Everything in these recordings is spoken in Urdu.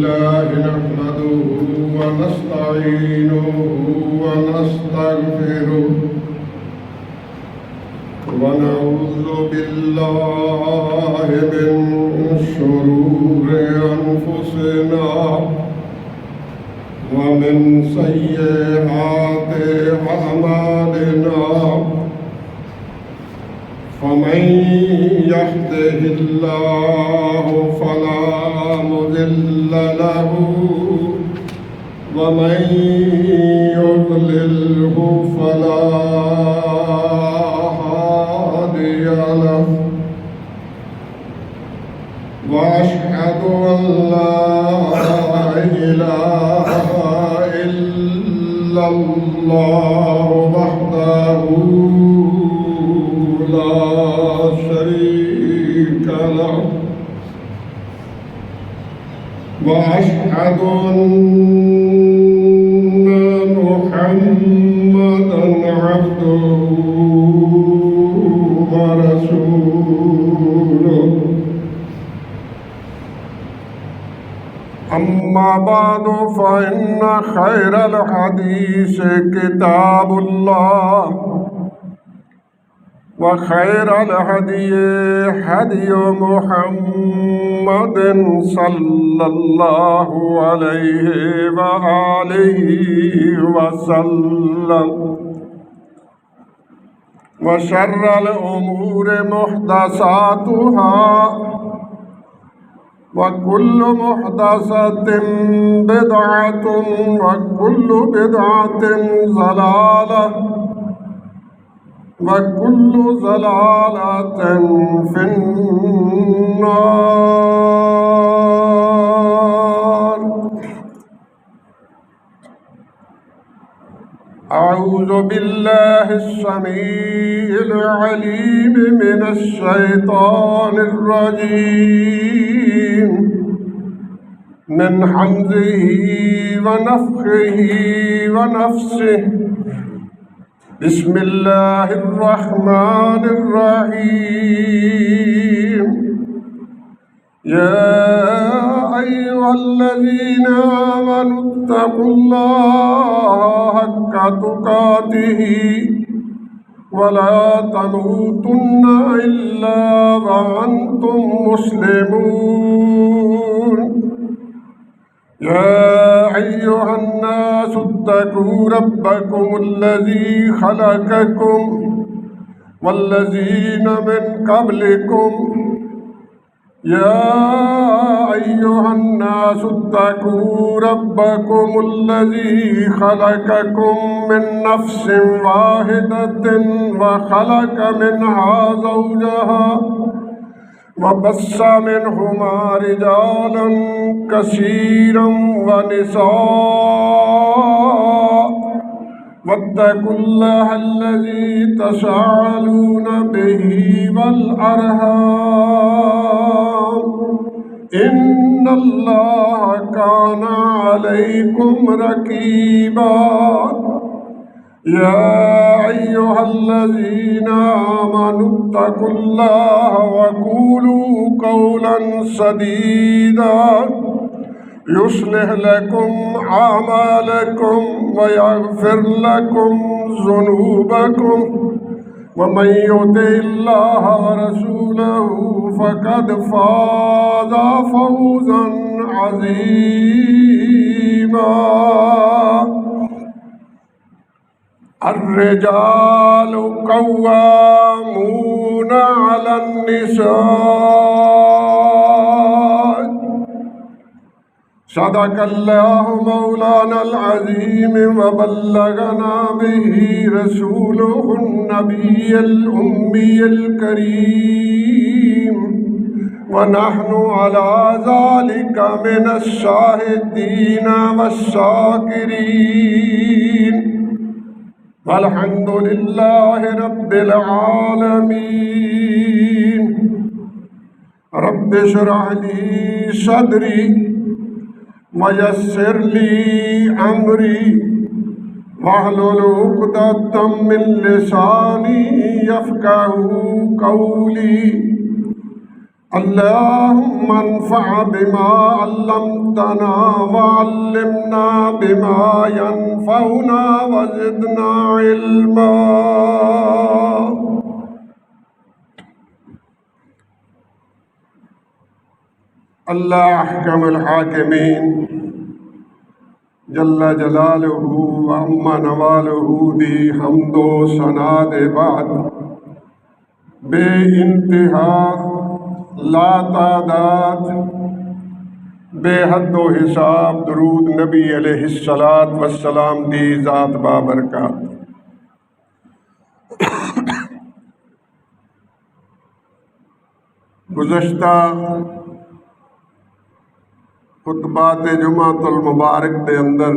لله نحمده ونستعينه ونستغفره ونعوذ بالله من شرور أنفسنا ومن سيئات أعمالنا فمن يهده الله فلا مضل له ومن يضلله فلا هادي له وأشهد أن لا إله إلا الله وحده لا شريك له وأشهد أن محمدًا عبده ورسوله أما بعد فإن خير الحديث كتاب الله وخير الهدي هدي محمد صلى الله عليه وآله وسلم وشر الأمور محدثاتها وكل محدثة بدعة وكل بدعة ضلالة وكل ضلالة في النار. أعوذ بالله السميع العليم من الشيطان الرجيم من حمزه ونفخه ونفسه. بسم الله الرحمن الرحيم. يا أيها الذين آمنوا اتقوا الله حق تقاته ولا تموتن إلا وأنتم مسلمون. يا أيها الناس اتقوا ربكم الذي خلقكم والذين من قبلكم. يا أيها الناس اتقوا ربكم الذي خلقكم من نفس واحدة وخلق منها زوجها وبث منهما رجالا كثيرا ونساء واتقوا الله الذي تساءلون به والأرحام إن الله كان عليكم رقيبا. يا أيها الذين آمنوا اتقوا الله وقولوا قولا سديدا يصلح لكم أعمالكم ويغفر لكم ذنوبكم ومن يطع الله ورسوله فقد فاز فوزا عظيما. الرجال قوامون على النساء. صدق الله مولانا العظيم وبلغنا به رسوله النبي الأمي الكريم ونحن على ذلك من الشاهدين والشاكرين والحمد لله رب العالمين. رب اشرح لي صدري ويسر لي أمري واحلل عقدة من لساني يفقهوا قولي. اللهم انفع بما علمتنا وعلمنا بما ينفعنا وزدنا علما. اللہ احکم الحاکمین جل جلالہ و عم نوالہ دی حمد و ثنا دے بعد بے انتہا لا تعداد بے حد و حساب درود نبی علیہ الصلاۃ والسلام دی ذات بابرکات. گزشتہ خطبات جمعۃ المبارک دے اندر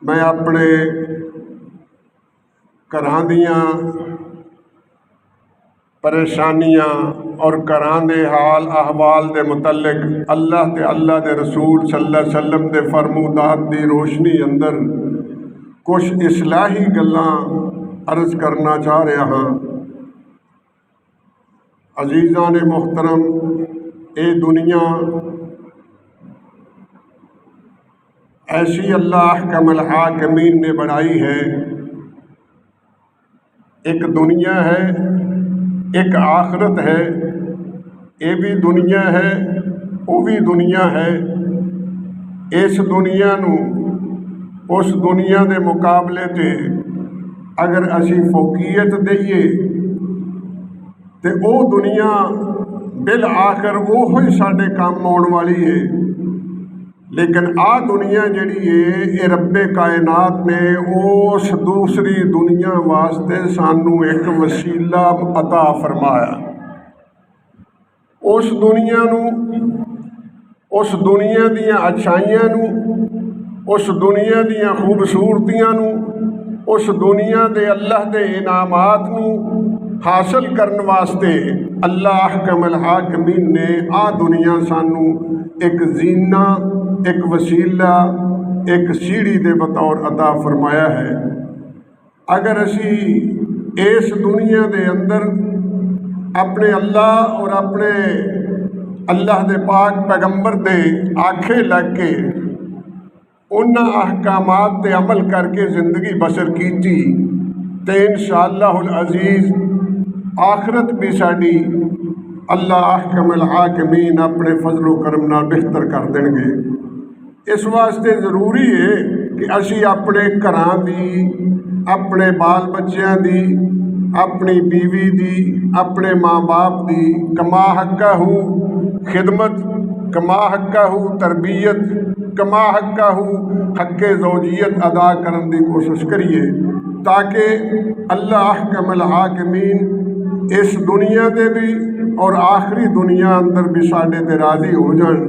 میں اپنے گھراں دیاں پریشانیاں اور گھراں دے حال احوال دے متعلق اللہ تے اللہ دے رسول صلی اللہ علیہ وسلم دے فرمودات دی روشنی اندر کچھ اصلاحی گلاں عرض کرنا چاہ رہا ہاں. عزیزان محترم، اے دنیا ایسی اللہ احکم الحاکمین نے بنائی ہے. ایک دنیا ہے، ایک آخرت ہے. یہ بھی دنیا ہے، وہ بھی دنیا ہے. اس دنیا نو اس دنیا دے مقابلے تے اگر اسی فوقیت دئیے تے او دنیا بالآخر وہی ساڈے کام آن والی ہے. لیکن آ دنیا جڑی ہے یہ رب کائنات نے اس دوسری دنیا واسطے سانو ایک وسیلہ عطا فرمایا. اس دنیا نو، اس دنیا دیاں اچھائیاں نو، اس دنیا دیاں خوبصورتیاں نو، اس دنیا دے اللہ دے انعامات نو حاصل کرن واسطے اللہ احکم الحاکمین نے آ دنیا سانو ایک زینہ، ایک وسیلہ، ایک سیڑھی دے بطور عطا فرمایا ہے. اگر اسی اس دنیا دے اندر اپنے اللہ اور اپنے اللہ دے پاک پیغمبر دے آکھے لگ کے انہاں احکامات تے عمل کر کے زندگی بسر کیتی تے انشاءاللہ العزیز آخرت بھی ساڈی اللہ احکم الحاکمین اپنے فضل و کرم نال بہتر کر دیں گے. اس واسطے ضروری ہے کہ اسی اپنے گھراں دی، اپنے بال بچیاں دی، اپنی بیوی دی، اپنے ماں باپ دی کما حقہ خدمت، کما حقہ تربیت، کما حقہ حق زوجیت ادا کرن دی کوشش کریے تاکہ اللہ احکم الحاکمین اس دنیا دے بھی اور آخری دنیا اندر بھی ساڈے تے راضی ہو جان.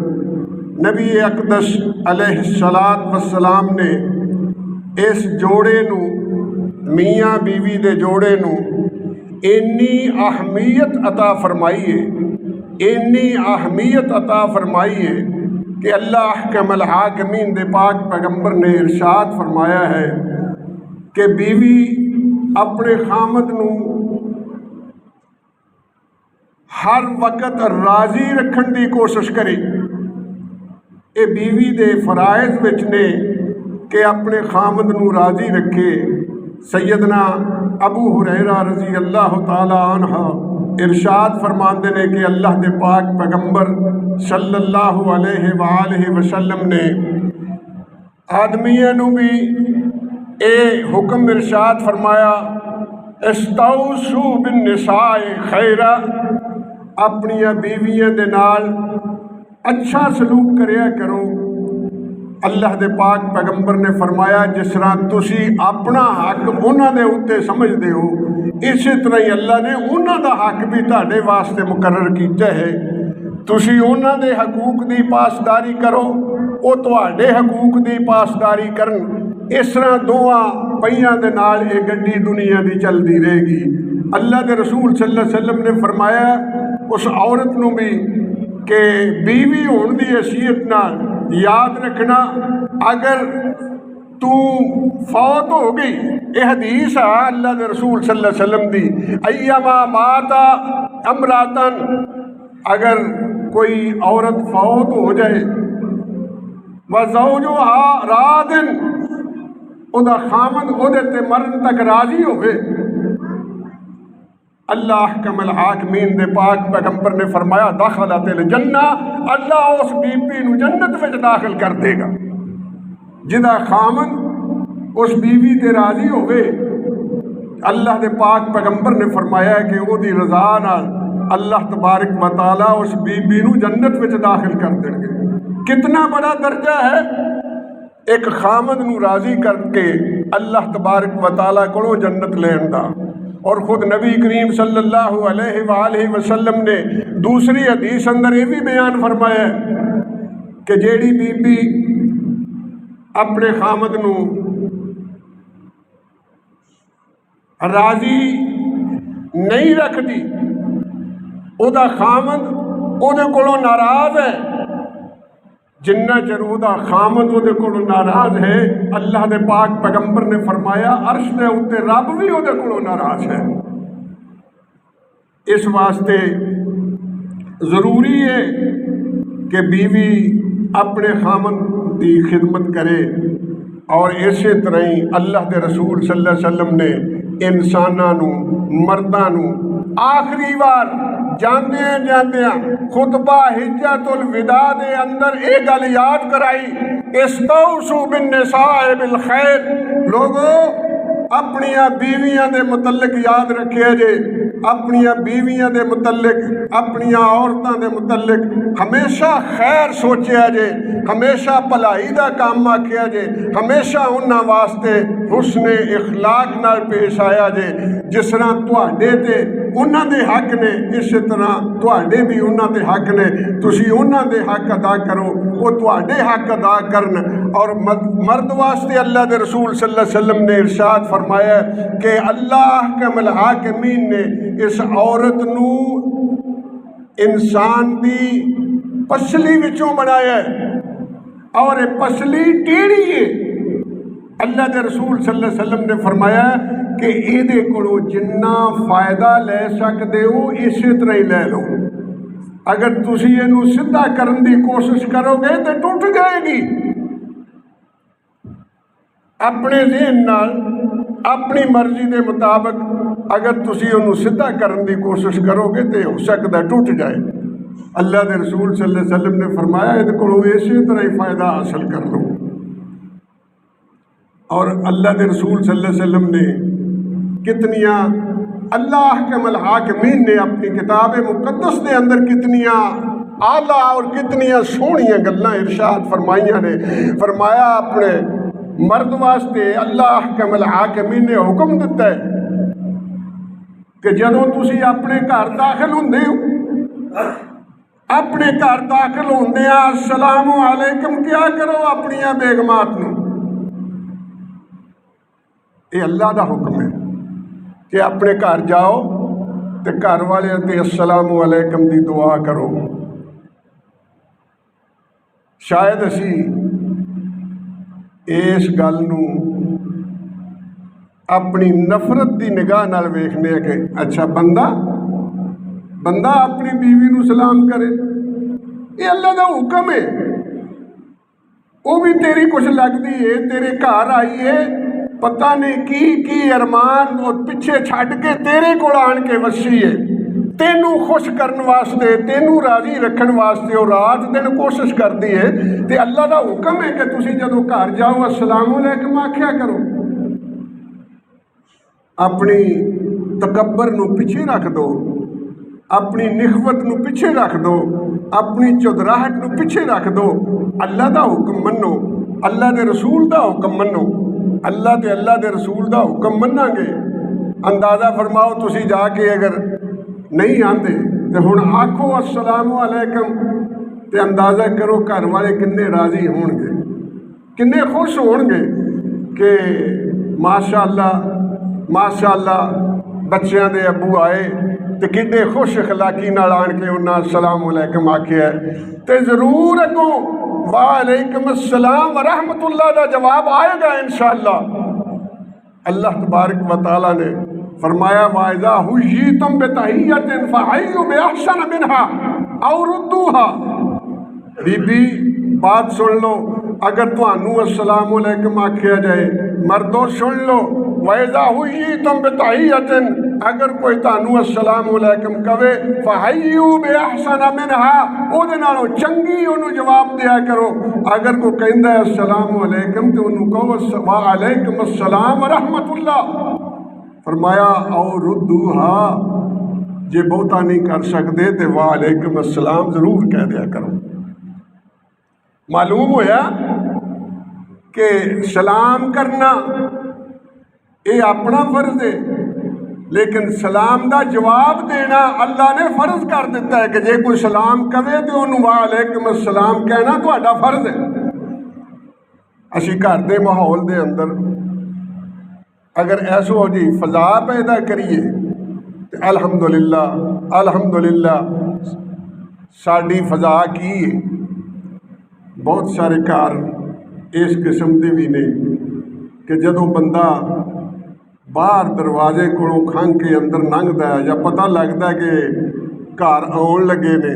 نبی اقدس علیہ الصلاۃ والسلام نے اس جوڑے نو، میاں بیوی دے جوڑے نو انی اہمیت عطا فرمائی ہے، انی اہمیت عطا فرمائی ہے کہ اللہ احکم الحاکمین دے پاک پیغمبر نے ارشاد فرمایا ہے کہ بیوی اپنے خامد نو ہر وقت راضی رکھن دی کوشش کرے. اے بیوی دے فرائض وچ نے کہ اپنے خامد نو راضی رکھے. سیدنا ابو ہریرہ رضی اللہ تعالی عنہ ارشاد فرماندے نے کہ اللہ دے پاک پیغمبر صلی اللہ علیہ وآلہ وسلم نے آدمیاں نو بھی اے حکم ارشاد فرمایا استوصوا بالنساء خیرا، اپنی بیویاں دے نال اچھا سلوک کریا کرو. اللہ دے پاک پیغمبر نے فرمایا جس طرح تسی اپنا حق انہاں دے اوتے سمجھدے ہو اسی طرح ہی اللہ نے انہاں دا حق بھی تہاڈے واسطے مقرر کیتا ہے. تسی انہاں دے حقوق دی پاسداری کرو، او تہاڈے حقوق دی پاسداری کرن. اس طرح دوواں پہیاں دے نال اے گڈی دنیا دی چلدی رہے گی. اللہ دے رسول صلی اللہ علیہ وسلم نے فرمایا اس عورت نو بھی کہ بیوی ہون دی حیثیت نال یاد رکھنا اگر تو فوت ہو گئی، یہ حدیث ہے اللہ دے رسول صلی اللہ علیہ وسلم دی، ایما ماتا امراتن، اگر کوئی عورت فوت ہو جائے، وزوجها راضٍ، ادا خامد اودے تے مرن تک راضی ہوئے، اللہ احکم الحاکمین دے پاک پیغمبر نے فرمایا دخلت الجنہ، اللہ اس بی بی نو جنت وچ داخل کر دے گا جدا خامد اس بیوی تے راضی ہوئے۔ اللہ دے پاک پیغمبر نے فرمایا کہ وہ دی رضا نال اللہ تبارک و تعالی اس بی بی نو جنت وچ داخل کر دیں گے۔ کتنا بڑا درجہ ہے ایک خامد نو راضی کر کے اللہ تبارک و تعالی کو جنت لین دا۔ اور خود نبی کریم صلی اللہ علیہ وآلہ وسلم نے دوسری حدیث اندر یہ بھی بیان فرمایا ہے کہ جیڑی بی بی اپنے خامد نو راضی نہیں رکھتی، او دا خامد او دے کولوں ناراض ہے، جنہ چر او دا خامد او دے کولوں ناراض ہے، اللہ دے پاک پیغمبر نے فرمایا عرش دے اوتے رب بھی او دے کولوں ناراض ہے۔ اس واسطے ضروری ہے کہ بیوی اپنے خامد دی خدمت کرے، اور اسی طرح ہی اللہ دے رسول صلی اللہ علیہ وسلم نے انساناں نو مرداں نو آخری بار جاندیاں خطبہ حجت الوداع دے اندر اے گل یاد کرائی، استوصوا بالنساء بالخیر، لوگو اپنیاں بیویاں دے متعلق یاد رکھے جے، اپنیاں بیویاں دے متعلق، اپنیاں عورتاں دے متعلق ہمیشہ خیر سوچیا جے، ہمیشہ بھلائی دا کام آکھیا جے، ہمیشہ انہاں واسطے حسن اخلاق نال پیش آیا جے۔ جس طرح تواڈے تے انہاں دے حق نے، اسی طرح تواڈے بھی انہاں دے حق نے، تسی انہاں دے حق ادا کرو، وہ تواڈے حق ادا کرن۔ اور مرد واسطے اللہ دے رسول صلی اللہ علیہ وسلم نے ارشاد فرمایا کہ اللہ احکم الحاکمین نے اس عورت نو انسان دی پسلی وچوں بنایا ہے، اور پسلی ٹیڑھی ہے۔ اللہ دے رسول صلی اللہ علیہ وسلم نے فرمایا کہ ایدے کولو جنہ فائدہ لے سکدے ہو اسی طرح ہی لے لو، اگر تسی اینو سدھا کرن دی کوشش کرو گے تو ٹوٹ جائے گی۔ اپنے ذہن نال اپنی مرضی دے مطابق اگر تسی انہوں سدھا کرن دی کوشش کرو گے تو ہو سکتا ٹوٹ جائے۔ اللہ دے رسول صلی اللہ علیہ وسلم نے فرمایا یہ کو اسی طرح ہی فائدہ حاصل کر لو۔ اور اللہ دے رسول صلی اللہ علیہ وسلم نے کتنیاں، اللہ احکم الحاکمین نے اپنی کتاب مقدس دے اندر کتنیاں اعلیٰ اور کتنیاں سونیاں گلاں ارشاد فرمائیاں نے۔ فرمایا اپنے مرد واسطے اللہ احکم الحاکمین نے حکم دیتا ہے کہ جدوں تسی اپنے گھر داخل ہوندے ہو، اپنے گھر داخل ہوندے السلام علیکم کیا کرو اپنیاں بیگمات نو۔ یہ اللہ دا حکم ہے کہ اپنے گھر جاؤ تے گھر والے تے السلام علیکم دی دعا کرو۔ شاید اسی اس گل نو اپنی نفرت دی نگاہ نال ویکھنے ہیں کہ اچھا بندہ اپنی بیوی نو سلام کرے، یہ اللہ دا حکم ہے، وہ بھی تیری کچھ لگتی ہے، تیرے گھر آئی ہے، پتہ نہیں کی ارمان اور پیچھے چھڈ کے تیرے کول آن کے وسی ہے، تینوں خوش کرن واسطے، تینوں راضی رکھن واسطے اور رات دن کوشش کرتی ہے، تے اللہ دا حکم ہے کہ تسی جدو گھر جاؤ السلام علیکم آکھیا کرو۔ اپنی تکبر نو پیچھے رکھ دو، اپنی نخوت نو پیچھے رکھ دو، اپنی چودراہٹ نو پیچھے رکھ دو، اللہ دا حکم منو، اللہ دے رسول دا حکم منو۔ اللہ تے اللہ دے رسول دا حکم مننا گے، اندازہ فرماؤ تسی جا کے اگر نہیں آندے تے ہن آکھو السلام علیکم تے اندازہ کرو گھر والے کنے راضی ہون گے، کنے خوش ہون گے کہ ماشاءاللہ بچیاں دے ابو آئے تے کنے خوش اخلاقی نال آن کے انہاں السلام علیکم آکھیا ہے، تے ضرور اگوں وعلیکم السلام ورحمت اللہ دا جواب آئے گا انشاءاللہ۔ اللہ تبارک و تعالیٰ نے فرمایا وَإِذَا حُيِّيتُم بِتَحِيَّةٍ فَحَيُّوا بِأَحْسَنَ مِنْهَا أَوْ رُدُّوهَا۔ بی بی بات سن لو، اگر تھانوں السلام علیکم آکھیا جائے، مردوں سن لو، وَإِذَا حُيِّيتُم بِتَحِيَّةٍ اگر کوئی تھانوں السلام علیکم کہے فَحَيُّوا بِأَحْسَنَ مِنْهَا او دے نالوں چنگی انہوں جواب دیا کرو۔ اگر کوئی کہندا ہے السلام علیکم تو انہوں کہو وعلیکم السلام ورحمۃ اللہ۔ فرمایا او ردوہا، جے بہتا نہیں کر سکتے تو وعلیکم السلام ضرور کہہ دیا کرو۔ معلوم ہویا کہ سلام کرنا یہ اپنا فرض ہے، لیکن سلام دا جواب دینا اللہ نے فرض کر دیتا ہے کہ جے کوئی سلام کہے تو انہوں وعلیکم السلام کہنا تہاڈا فرض ہے۔ اسی گھر دے ماحول دے اندر اگر ایسو جی فضا پیدا کریے تو الحمدللہ ساڈی فضا کی ہے۔ بہت سارے گھر اس قسم دے بھی نے کہ جدوں بندہ باہر دروازے کولوں کھنگ کے اندر لنگدا ہے یا پتہ لگتا ہے کہ گھر آن لگے نے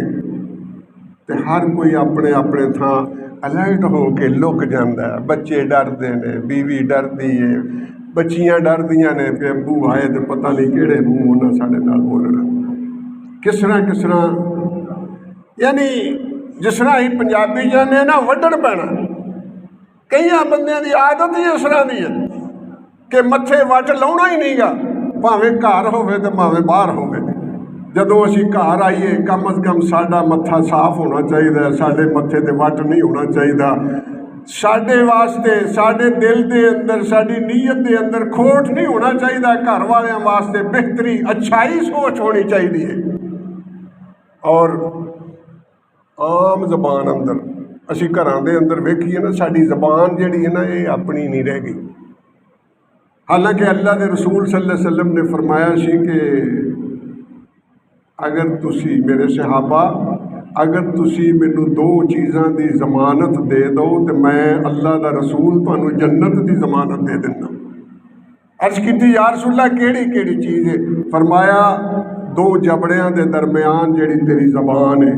تو ہر کوئی اپنے اپنے تھاں الرٹ ہو کے لک جاندا ہے۔ بچے ڈردے نے، بیوی ڈردی ہے، بچیاں ڈردیاں نے کہ ابو آئے تو پتہ نہیں کہڑے منہ انہاں ساڈے نال بولنا۔ کس طرح یعنی جس طرح ہی پنجابی جانے نا وڈن پینا، کئی بندیاں دی عادت ہی اس طرح دی ہے کہ متھے وٹ لاؤنا ہی نہیں گا، بھاویں گھر ہوے تو بھاویں باہر ہوے۔ جدوں اسی گھر آئیے کم از کم ساڈا متھا صاف ہونا چاہیے، ساڈے متھے تے وٹ نہیں ہونا چاہیے، ساڈے واسطے ساڈے دل دے اندر ساڈی نیت دے اندر کھوٹ نہیں ہونا چاہیے، گھر والیاں واسطے بہتری اچھائی سوچ ہونی چاہیے۔ اور عام زبان اندر اسی گھراں دے اندر ویکھیے نا، ساڈی زبان جیڑی ہے نا یہ اپنی نہیں رہ گئی۔ حالانکہ اللہ دے رسول صلی اللہ علیہ وسلم نے فرمایا سی کہ اگر تسی میرے صحابہ اگر تسی مینوں دو چیزاں دی ضمانت دے دو تو میں اللہ دا رسول تانوں جنت دی ضمانت دے دینا۔ عرض کیتی یا رسول اللہ کیڑی چیز ہے؟ فرمایا دو جبڑیاں دے درمیان جیڑی تیری زبان ہے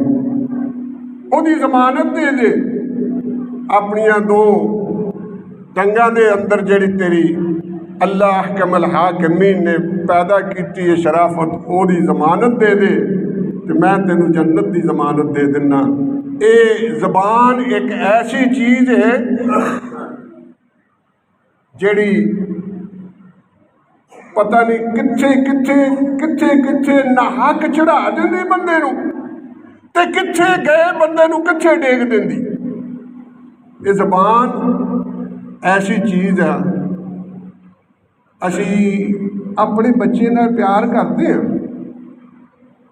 وہ دی ضمانت دے دے، اپنیاں دو ٹنگاں دے اندر جیڑی تیری اللہ احکم الحاکمین نے پیدا کیتی ہے شرافت، او دی ضمانت دے دے کہ میں تینوں جنت دی ضمانت دے دینا۔ اے زبان ایک ایسی چیز ہے جیڑی پتہ نہیں کتھے نحق چڑھا دیندی بندے نو تے کتھے گئے بندے نو کتھے ڈیگ دیندی۔ یہ زبان ایسی چیز ہے، اسی اپنے بچے نال پیار کرتے ہیں،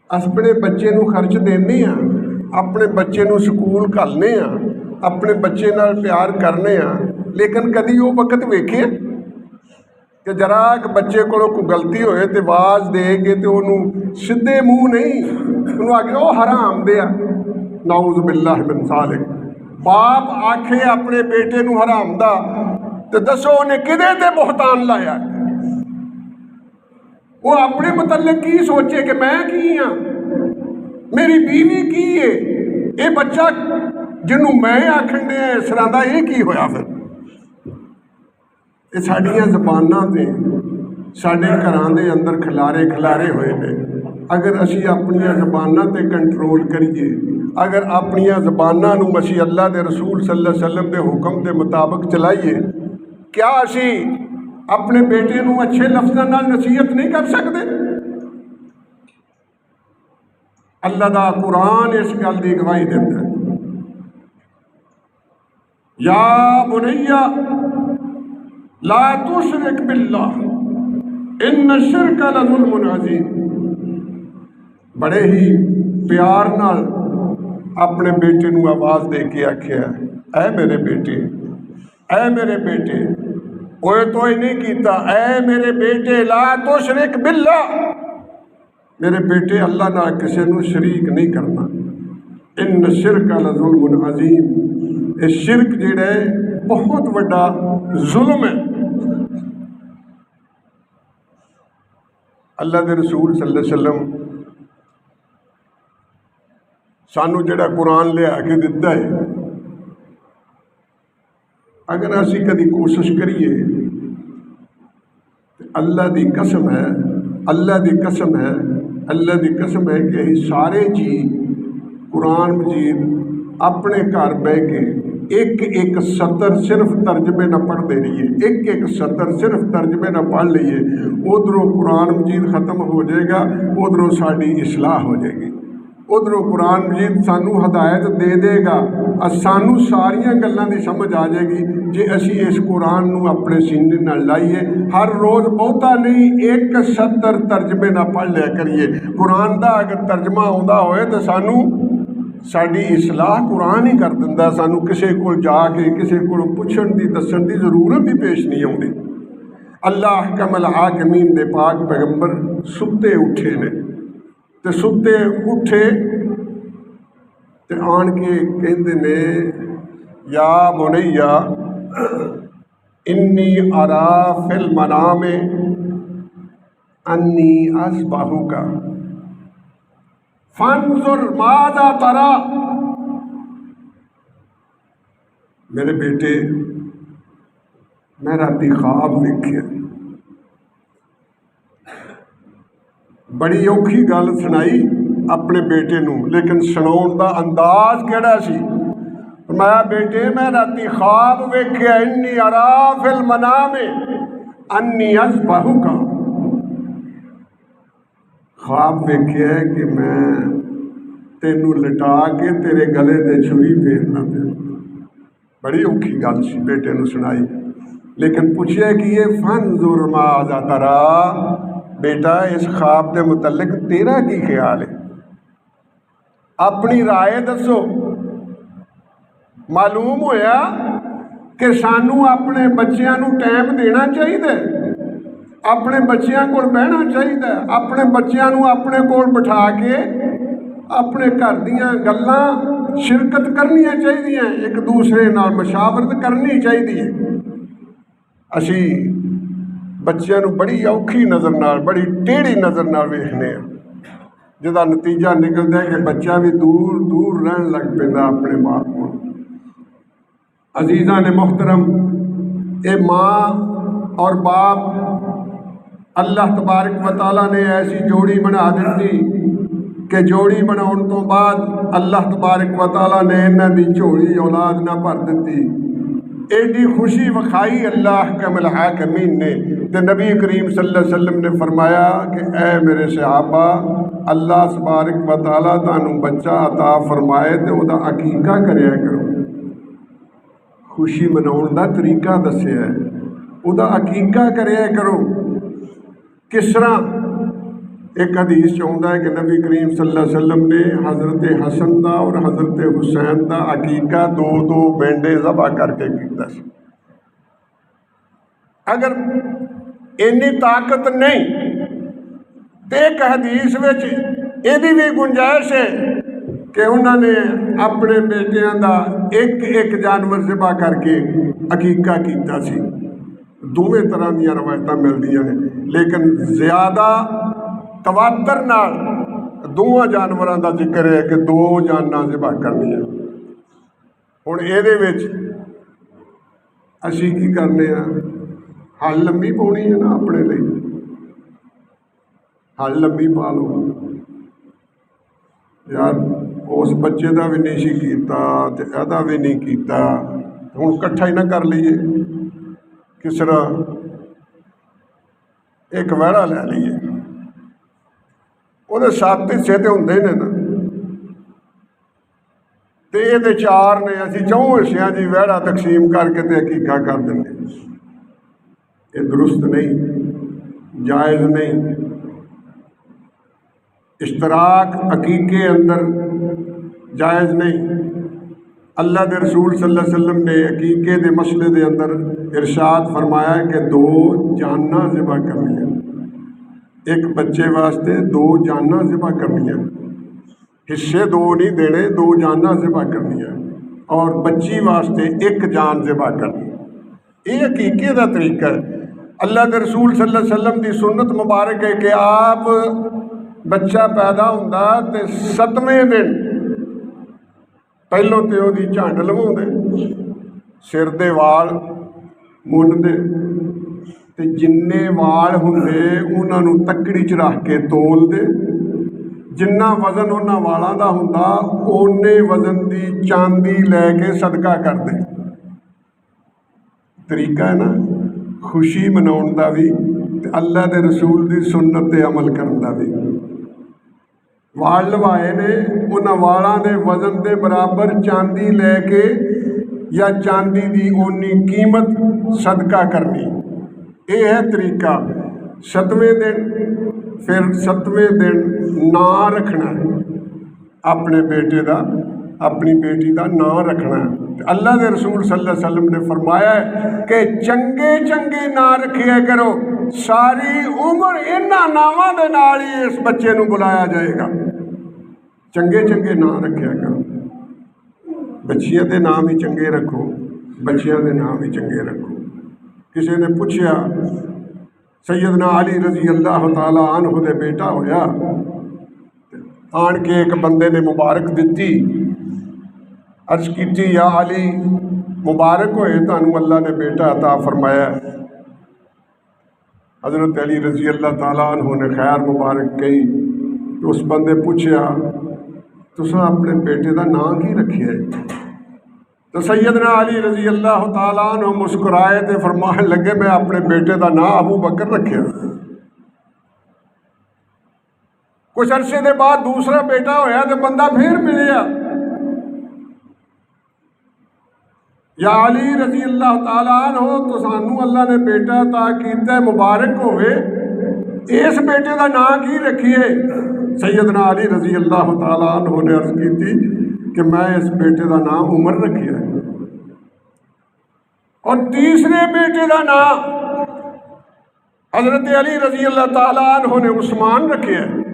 اپنے بچے نو خرچ دینے ہیں، اپنے بچے نو سکول گھلنے ہیں، اپنے بچے نال پیار کرنے ہیں، لیکن کدی وہ وقت ویکھے کہ ذرا بچے کو کوئی غلطی ہوئے تو آواز دے کے تو انہوں سدھے منہ نہیں انہوں آگے وہ حرام دیا، نعوذ باللہ من ذالک۔ باپ آکھے اپنے بیٹے نو حرام دا تو دسو انہیں کدے تے بہتان لایا؟ وہ اپنے متعلق کی سوچے کہ میں کی ہاں، میری بیوی کی ہے، یہ بچہ جنوں میں آکھن دیا اس طرح دا یہ کی ہویا؟ پھر یہ ساڈیاں زباناں تے ساڈے گھراں دے اندر کھلارے ہوئے نے۔ اگر اسی اپنیاں زباناں تے کنٹرول کریے، اگر اپنیاں زباناں نو اسی اللہ دے رسول صلی اللہ علیہ وسلم دے حکم دے مطابق چلائیے، کیا اسی اپنے بیٹے نو اچھے لفظاں نال نصیحت نہیں کر سکتے؟ اللہ دا قرآن اس گل دی گواہی دیتا ہے، یا بنیا لا تشرک باللہ ان الشرک لظلم عظیم۔ بڑے ہی پیار نال اپنے بیٹے نو آواز دے کے آکھیا، اے میرے بیٹے، اے میرے بیٹے، اوے تو ہی نہیں کیتا، اے میرے بیٹے لا تشرک باللہ، میرے بیٹے اللہ نہ کسی نو شریک نہیں کرنا، ان الشرک لظلم عظیم، اس شرک جڑا ہے بہت بڑا ظلم ہے۔ اللہ دے رسول صلی اللہ علیہ وسلم سانو جڑا قرآن لیا کے دیتا ہے، اگر اسی کدی کوشش کریے اللہ دی قسم ہے، اللہ دی قسم ہے، اللہ دی قسم ہے کہ ہی سارے جی قرآن مجید اپنے گھر بہ کے ایک ایک سطر صرف ترجمے نہ پڑھتے رہیے، ایک ایک سطر صرف ترجمے نہ پڑھ لیے، ادھروں قرآن مجید ختم ہو جائے گا، ادھروں ساری اصلاح ہو جائے گی، ادھروں قرآن مجید سانو ہدایت دے دے گا، سانو ساریاں گلاں دی سمجھ آ جائے گی جے اسی اس قرآن نو اپنے سینے نال لائیے، ہر روز بہتا نہیں ایک سطر ترجمے نہ پڑھ لیا کریے۔ قرآن دا اگر ترجمہ آਉਂਦਾ ہوئے تو سانو ساری اصلاح قرآن ہی کر دیندا، سانو کسے کول جا کے کسے کول پوچھن دی دسن دی ضرورت ہی پیش نہیں آؤندی۔ اللہ احکم الحاکمین دے پاک پیغمبر ستے اٹھے نے تے ستے اٹھے تے آن کے کہندے نے یا بنیا انی ارا فی المنام انی اذبحک فانظر ماذا ترى، میرے بیٹے میں راتی خواب دیکھے، بڑی اوکھی گل سنائی اپنے بیٹے نو، لیکن سناؤن دا انداز کیڑا سی؟ فرمایا بیٹے میں راتی خواب ویکھیا انی ارا فی المنام انی اذبحک، خواب ویکھیا ہے کہ میں تینوں لٹا کے تیرے گلے تے چھری پھیرنا پیا۔ بڑی اوکھی گل سی بیٹے نو سنائی، لیکن پوچھیا کہ یہ فانظر ماذا ترى، بیٹا اس خواب دے متعلق تیرا کی خیال ہے، اپنی رائے دسو۔ معلوم ہویا کہ سانو اپنے بچیاں نو ٹائم دینا چاہیے، اپنے بچیاں کول بہنا چاہیے، اپنے بچیاں نو اپنے کول بٹھا کے اپنے گھر دیاں گلاں شرکت کرنی چاہیے، ایک دوسرے نال مشاورت کرنی چاہیے۔ اسی بچیاں نو بڑی اوکھی نظر نال، بڑی ٹیڑھی نظر نال ویکھنے ہیں، جدا نتیجہ نکلتا ہے کہ بچہ بھی دور دور رہن لگ پیندا اپنے باپ کو۔ عزیزاں نے محترم، اے ماں اور باپ اللہ تبارک و تعالیٰ نے ایسی جوڑی بنا دیتی کہ جوڑی بناؤن تو بعد اللہ تبارک و تعالیٰ نے انہاں دی جوڑی اولاد نہ بھر دیتی۔ ایڈی خوشی وکھائی اللہ احکم الحاکمین نے، تے نبی کریم صلی اللہ علیہ وسلم نے فرمایا کہ اے میرے صحابہ، اللہ تبارک و تعالیٰ تانوں بچہ عطا فرمائے تے او دا عقیقہ کریا کرو، خوشی مناؤن دا طریقہ دسیا ہے، او دا عقیقہ کریا کرو۔ کس طرح؟ ایک حدیث چاہتا ہے کہ نبی کریم صلی اللہ علیہ وسلم نے حضرت حسن دا اور حضرت حسین دا عقیقہ دو دو بینڈے ذبح کر کے کیتا سی۔ اگر اینی طاقت نہیں تو ایک حدیث وچ ایدی بھی گنجائش ہے کہ انہوں نے اپنے بیٹیاں دا ایک ایک جانور ذبح کر کے عقیقہ کیتا سی۔ دوویں طرح دیا روایتاں ملدیاں نے، لیکن زیادہ تواتر نال دوواں جانوراں دا ذکر ہے کہ دو جاناں ذبح کرنیاں۔ ہن ایدے وچ اسی کی کرنے ہاں؟ ہل لمبی پاؤنی ہے نا اپنے لئی، ہل لمبی پا لو یار، اس بچے دا بھی نہیں سی کیتا تے ایدا بھی نہیں کیتا، ہن کٹھا ہی نہ کر لئیے، کس طرح ایک ویڑا لے لئیے، وہ 7 حصے تے ہوندے نے نا، تے یہ 4 نے، اسی 4 حصیاں دی ویڑا تقسیم کر کے تے عقیقہ کر دیں گے۔ یہ درست نہیں، جائز نہیں۔ اشتراک عقیقے اندر جائز نہیں۔ اللہ دے رسول صلی اللہ علیہ وسلم نے عقیقے دے مسئلے دے اندر ارشاد فرمایا کہ 2 جاناں ذبح کرنیاں، ایک بچے واسطے 2 جاناں ذبح کرنیاں، حصے 2 نہیں دینے، 2 جاناں ذبح کرنیاں، اور بچی واسطے 1 جان ذبح کرنی۔ یہ عقیقے دا طریقہ ہے۔ اللہ کے رسول صلی اللہ علیہ وسلم کی سنت مبارک ہے کہ آپ بچہ پیدا ہوتا تو 7ویں دن پہلوں تو وہ جھنڈ لواؤ، سر دے وال منڈتے، تے جنے وال ہوندے انہاں نوں تکڑی چ رکھ کے تول دے، جنہ وزن انہاں والاں دا ہوندا اونے وزن دی چاندی لے کے صدقہ کر دے۔ طریقہ ہے نا خوشی مناؤن دا بھی تے اللہ دے رسول دی سنت تے عمل کرن دا بھی۔ وال لوائے نے انہاں والاں دے وزن دے برابر چاندی لے کے یا چاندی دی اونی قیمت صدقہ کرنی، یہ ہے طریقہ۔ 7ویں دن پھر 7ویں دن نام رکھنا ہے اپنے بیٹے دا، اپنی بیٹی دا نام رکھنا ہے۔ اللہ کے رسول صلی اللہ علیہ وسلم نے فرمایا ہے کہ چنگے چنگے نام رکھیا کرو، ساری عمر انہاں ناماں دے نال ہی اس بچے نوں بلایا جائے گا۔ چنگے چنگے نام رکھیا کرو، بچیاں دے نام ہی چنگے رکھو، بچیاں دے نام ہی چنگے رکھو۔ کسی نے پوچھا سیدنا علی رضی اللہ تعالیٰ عنہ دے بیٹا ہویا، آن کے ایک بندے نے مبارک دیتی، عرض کیتی یا علی مبارک ہوئے تانوں اللہ نے بیٹا عطا فرمایا۔ حضرت علی رضی اللہ تعالیٰ عنہ نے خیر مبارک کہی تو اس بندے پوچھا تساں اپنے بیٹے دا نام کی رکھیا ہے؟ تو سیدنا علی رضی اللہ تعالیٰ عنہ مسکرائے تے فرمان لگے میں اپنے بیٹے دا نام ابو بکر رکھیا۔ کچھ عرصے دے بعد دوسرا بیٹا ہویا تو بندہ پھر ملیا، یا علی رضی اللہ تعالیٰ عنہ تو سانو اللہ نے بیٹا عطا کیتا ہے، مبارک ہوئے، اس بیٹے دا نام کی رکھیے؟ سیدنا علی رضی اللہ تعالیٰ عنہ نے عرض کی تھی کہ میں اس بیٹے دا نام عمر رکھیا ہے، اور تیسرے بیٹے دا نام حضرت علی رضی اللہ تعالیٰ عنہ نے عثمان رکھیا ہے۔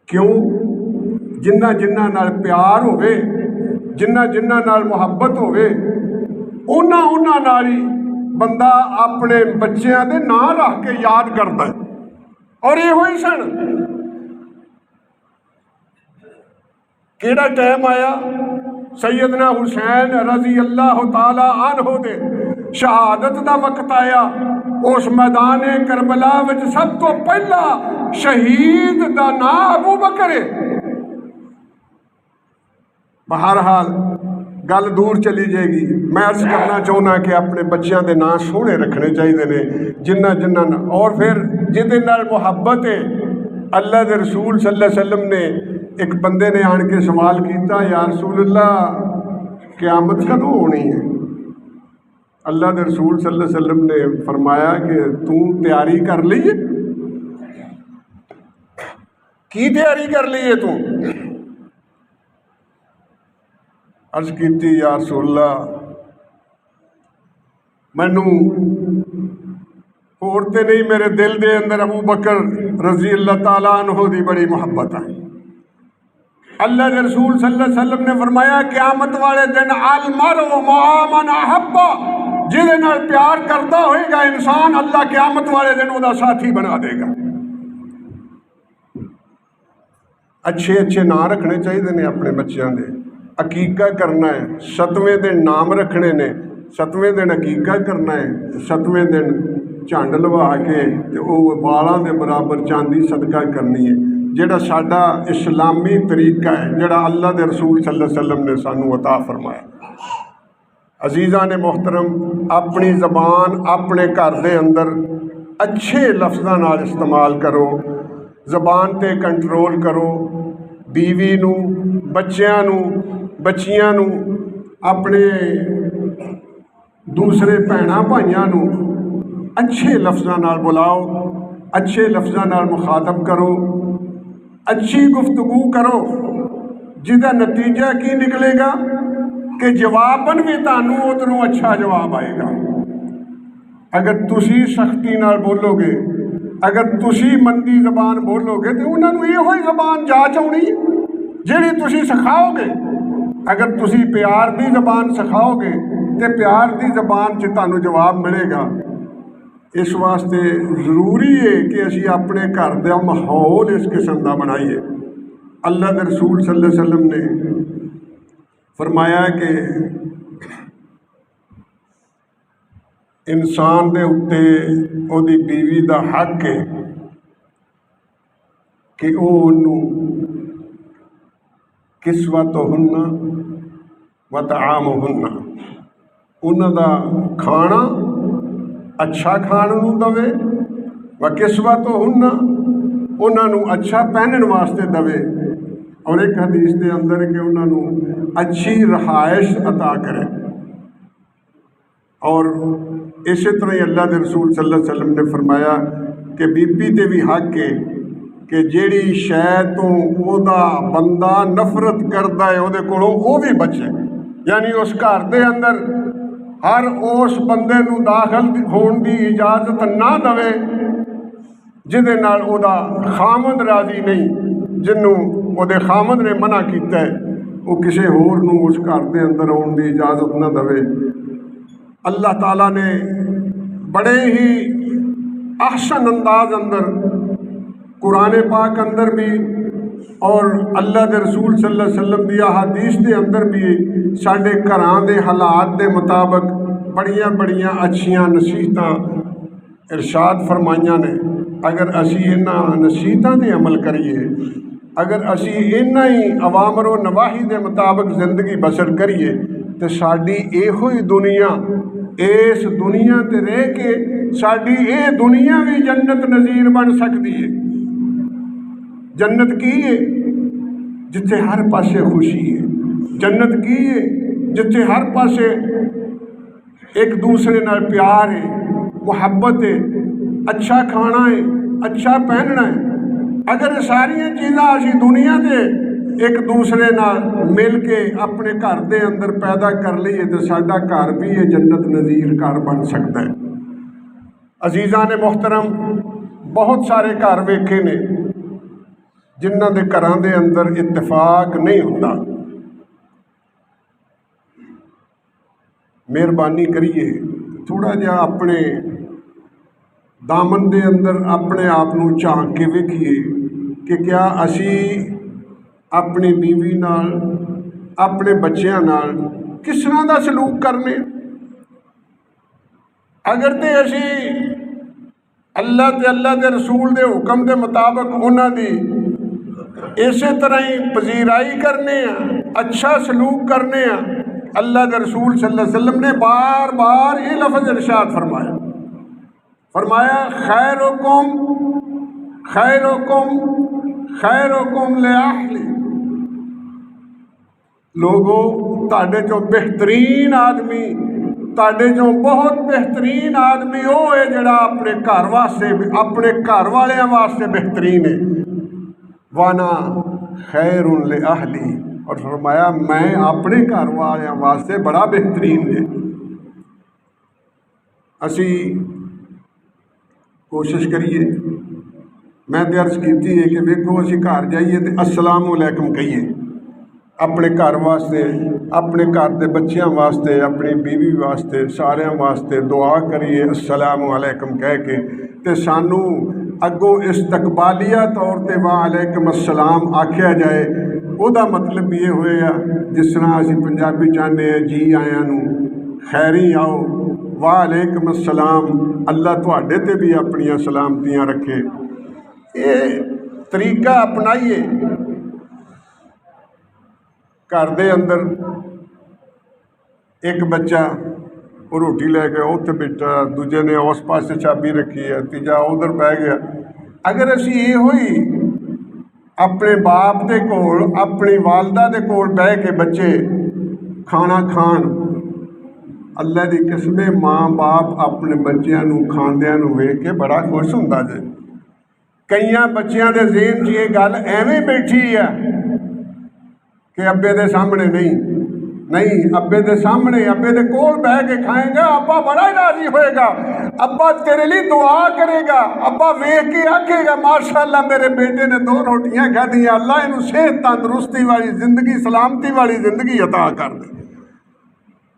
کیوں؟ جنہ جنہ نال پیار ہوئے، جنہ جنہ نال محبت ہوئے، انہاں نال ہی بندہ اپنے بچیاں دے نام رکھ کے یاد کرتا ہے۔ اور یہ ہوئی سن کیڑا ٹائم آیا، سیدنا حسین رضی اللہ تعالیٰ عنہ دے شہادت دا وقت آیا، اس میدان کربلا وچ سب تو پہلا شہید دا نام ابو بکر ہے۔ بہرحال گل دور چلی جائے گی، میں عرض کرنا چاہنا کہ اپنے بچیاں دے نام سونے رکھنے چاہیے نے، جنہ اور پھر جہدے نال محبت ہے۔ اللہ دے رسول صلی اللہ علیہ وسلم نے ایک بندے نے آن کے سوال کیتا یا رسول اللہ قیامت کدوں ہونی ہے؟ اللہ دے رسول صلی اللہ علیہ وسلم نے فرمایا کہ تو تیاری کر لی ہے؟ کی تیاری کر لی ہے تو؟ عرض کیتی یا رسول اللہ مینوں اور تے نہیں، میرے دل دے اندر ابو بکر رضی اللہ تعالیٰ عنہ دی بڑی محبت ہے۔ اللہ کے رسول صلی اللہ علیہ وسلم نے فرمایا قیامت والے دن المرء مع من احب، جہدے نال پیار کرتا ہوئے گا انسان، اللہ قیامت والے دن وہ دا ساتھی بنا دے گا۔ اچھے اچھے نام رکھنے چاہیے نے اپنے بچیاں دے، عقیقہ کرنا ہے، 7ویں دن نام رکھنے نے، 7ویں دن عقیقہ کرنا ہے، 7ویں دن جھنڈ لوا کے وہ والاں دے برابر چاندی صدقہ کرنی ہے، جڑا ساڈا اسلامی طریقہ ہے، جڑا اللہ دے رسول صلی اللہ علیہ وسلم نے سانو عطا فرمایا۔ عزیزان محترم، اپنی زبان اپنے گھر دے اندر اچھے لفظاں نال استعمال کرو، زبان تے کنٹرول کرو، بیوی نو، بچیاں نو، بچیاں نو، اپنے دوسرے بھیناں بھائیاں نو اچھے لفظاں نال بلاؤ، اچھے لفظاں نال مخاطب کرو، اچھی گفتگو کرو، جہدا نتیجہ کی نکلے گا کہ جواباً بھی تانوں ادھروں اچھا جواب آئے گا۔ اگر تسی سختی نال بولو گے، اگر تسی مندی زبان بولو گے تو انہوں نے یہ زبان جاچ آنی جیڑی تسی سکھاؤ گے۔ اگر تسی پیار دی زبان سکھاؤ گے تو پیار کی زبان سے تمہیں جواب ملے گا۔ اس واسطے ضروری ہے کہ اسی اپنے گھر کا ماحول اس قسم کا بنائیے۔ اللہ کے رسول صلی اللہ علیہ وسلم نے فرمایا کہ انسان دے اتے وہ بیوی دا حق ہے کہ وہ کسوتہن و طعامہن، انہاں دا کھانا اچھا کھانے نوں دے، و کسوتہن انہاں نوں اچھا پہنن واسطے دے، اور ایک حدیث دے اندر کہ انہاں نوں اچھی رہائش عطا کرے۔ اور اسی طرح اللہ کے رسول صلی اللہ علیہ وسلم نے فرمایا کہ بی بی تے بھی حق ہے کہ جیڑی شے تو او دا بندہ نفرت کردا ہے وہ کولوں وہ بھی بچے، یعنی اس گھر دے اندر ہر اس بندے نوں داخل ہون دی اجازت نہ دے جہدے نال او دا خامد راضی نہیں، جنوں او دے خامد نے منع کیتا ہے وہ کسی ہور نوں اس گھر دے اندر آن دی اجازت نہ دے۔ اللہ تعالیٰ نے بڑے ہی احسن انداز اندر قرآن پاک اندر بھی اور اللہ کے رسول صلی اللہ علیہ وسلم دی احادیث دے اندر بھی ساڈے گھراں دے حالات دے مطابق بڑیاں بڑیاں اچھیاں نصیحتاں ارشاد فرمائیاں نے۔ اگر اسی انہاں نصیحتاں تے عمل کریے، اگر اسی انہاں ہی اوامر و نواہی دے مطابق زندگی بسر کریے تو ساڈی ایہو ہی دنیا، اس دنیا تے رہ کے ساڈی اے دنیا بھی جنت نظیر بن سکتی ہے۔ جنت کی ہے جتھے ہر پاسے خوشی ہے، جنت کی ہے جتھے ہر پاسے ایک دوسرے نال پیار ہے، محبت ہے، اچھا کھانا ہے، اچھا پہننا ہے۔ اگر ساریاں چیزاں اسی دنیا دے ایک دوسرے نال مل کے اپنے گھر دے اندر پیدا کر لئیے تو ساڈا گھر بھی یہ جنت نظیر گھر بن سکتا ہے۔ عزیزان محترم، بہت سارے گھر ویکھے نے جنہاں دے گھراں دے اندر اتفاق نہیں ہوندا۔ مہربانی کریے تھوڑا جہا اپنے دامن دے اندر اپنے آپ نوں جھانک کے ویکھیے کہ کیا اسی اپنی بیوی نال، اپنے بچیاں نال کس طرح دا سلوک کرنے۔ اگر تے اسی اللہ دے رسول دے حکم دے مطابق انہاں دی اسی طرح ہی پذیرائی کرنے ہیں، اچھا سلوک کرنے ہیں، اللہ کے رسول صلی اللہ علیہ وسلم نے بار بار یہ لفظ ارشاد فرمایا خیرکم خیرکم خیرکم لأہلی، لوگوں تاڑے جو بہترین آدمی، تاڑے جو بہت بہترین آدمی وہ ہے جڑا اپنے گھر واسطے، اپنے گھر والیاں واسطے بہترین ہے۔ وانا خیر لأہلی، اور فرمایا میں اپنے گھر والیاں واسطے بڑا بہترین ہے۔ اسی کوشش کریے، میں تے عرض کیتی ہے کہ ویکھو اسی گھر جائیے تے السلام علیکم کہیے، اپنے گھر واسطے، اپنے گھر دے بچیاں واسطے، اپنی بیوی واسطے، سارے واسطے دعا کریے السلام علیکم کہہ کے، تے سانو اگوں استقبالیہ طور تے وعلیکم السلام آکھیا جائے۔ او دا مطلب یہ ہوئے گا جس طرح اسی پنجابی چاہتے ہیں جی آیاں نو خیری آؤ، وعلیکم السلام، اللہ تواڈے تے بھی اپنی سلامتیاں رکھے۔ یہ طریقہ اپنائیے۔ گھر دے اندر ایک بچہ وہ روٹی لے کے اتنے بیٹھا، دوجے نے اس پاسے چابی رکھی ہے، تیجا ادھر بہ گیا۔ اگر اسی یہ ہوئی اپنے باپ دے کول، اپنی والدہ دے کول بہ کے بچے کھانا کھان، اللہ دی قسم ماں باپ اپنے بچیاں نو کھاندیاں نو ویکھ کے بڑا خوش ہوندا جے۔ کئیاں بچیاں دے ذہن چ یہ گل ایویں بیٹھی ہے کہ ابے دے سامنے نہیں، ابے دے سامنے، ابے دے کول بہ کے کھائیں گا، ابا بڑا ہی راضی ہوئے گا، ابا تیرے لیے دعا کرے گا، ابا ویکھ کے آکھے گا ماشاءاللہ میرے بیٹے نے 2 روٹیاں کھادیاں، اللہ انہوں صحت تندرستی والی زندگی، سلامتی والی زندگی عطا کر دے۔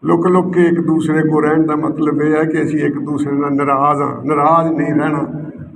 ਲੁਕ ਲੁਕ ਕੇ ਇੱਕ ਦੂਸਰੇ ਕੋ ਰਹਿਣ ਦਾ ਮਤਲਬ ਇਹ ਹੈ ਕਿ ਅਸੀਂ ਇੱਕ ਦੂਸਰੇ ਨਾਲ ਨਾਰਾਜ਼ ਹਾਂ। ਨਾਰਾਜ਼ ਨਹੀਂ ਰਹਿਣਾ।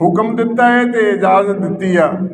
ਹੁਕਮ ਦਿੱਤਾ ਹੈ ਤੇ ਇਜਾਜ਼ਤ ਦਿੱਤੀ ਆ।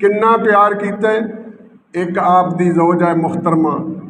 ਕਿੰਨਾ ਪਿਆਰ ਕੀਤਾ ਹੈ। ਇੱਕ ਆਪ ਦੀ ਜ਼ੌਜਾ ਮੁਹਤਰਮਾ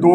2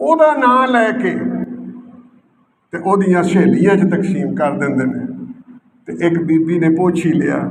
ਉਹਦਾ ਨਾਂ ਲੈ ਕੇ ਤੇ ਉਹਦੀਆਂ ਸਹੇਲੀਆਂ 'ਚ ਤਕਸੀਮ ਕਰ ਦਿੰਦੇ ਨੇ। ਤੇ ਇੱਕ ਬੀਬੀ ਨੇ ਪੁੱਛ ਹੀ ਲਿਆ,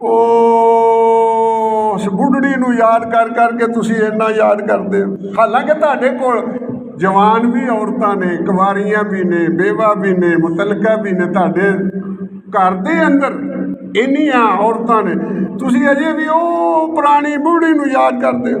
ਉਸ ਬੁੱਢੜੀ ਨੂੰ ਯਾਦ ਕਰ ਕਰਕੇ ਤੁਸੀਂ ਇੰਨਾ ਯਾਦ ਕਰਦੇ ਹੋ, ਹਾਲਾਂਕਿ ਤੁਹਾਡੇ ਕੋਲ ਜਵਾਨ ਵੀ ਔਰਤਾਂ ਨੇ, ਕੁਵਾਰੀਆਂ ਵੀ ਨੇ, ਬੇਵਾ ਵੀ ਨੇ, ਮੁਤਲਕਾ ਵੀ ਨੇ, ਤੁਹਾਡੇ ਘਰ ਦੇ ਅੰਦਰ ਇੰਨੀਆਂ ਔਰਤਾਂ ਨੇ, ਤੁਸੀਂ ਅਜੇ ਵੀ ਉਹ ਪੁਰਾਣੀ ਬੁੱਢੜੀ ਨੂੰ ਯਾਦ ਕਰਦੇ ਹੋ।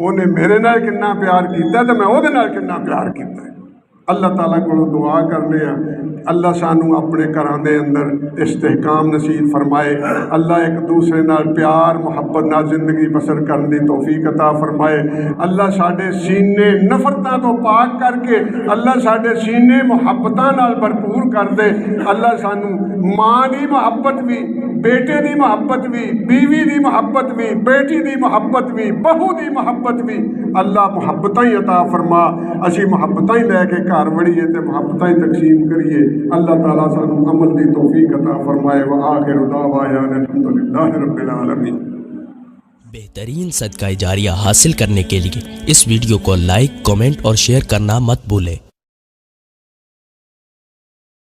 ਉਹਨੇ ਮੇਰੇ ਨਾਲ ਕਿੰਨਾ ਪਿਆਰ ਕੀਤਾ ਤੇ ਮੈਂ ਉਹਦੇ ਨਾਲ ਕਿੰਨਾ ਪਿਆਰ ਕੀਤਾ। اللہ تعالیٰ کو دعا کرنے ہیں اللہ سانو اپنے گھراں دے اندر استحکام نصیب فرمائے، اللہ ایک دوسرے نال پیار محبت نال زندگی بسر کرنے دی توفیق عطا فرمائے، اللہ ساڈے سینے نفرتاں تو پاک کر کے اللہ ساڈے سینے محبتاں نال بھرپور کر دے، اللہ سانو ماں دی محبت بھی، بیٹے دی محبت بھی، بیوی دی محبت بھی، بیٹی دی محبت بھی، بہو دی محبت بھی اللہ محبتاں ہی عطا فرما، اسی محبتاں ہی لے کے گھر وڑیے تے محبتاں ہی تقسیم کریے، اللہ تعالیٰ سانو عمل دی توفیق عطا فرمائے، وآخر دعوانا الحمدللہ رب العالمین۔ بہترین صدقہ جاریہ حاصل کرنے کے لیے اس ویڈیو کو لائک، کمنٹ اور شیئر کرنا مت بھولیں۔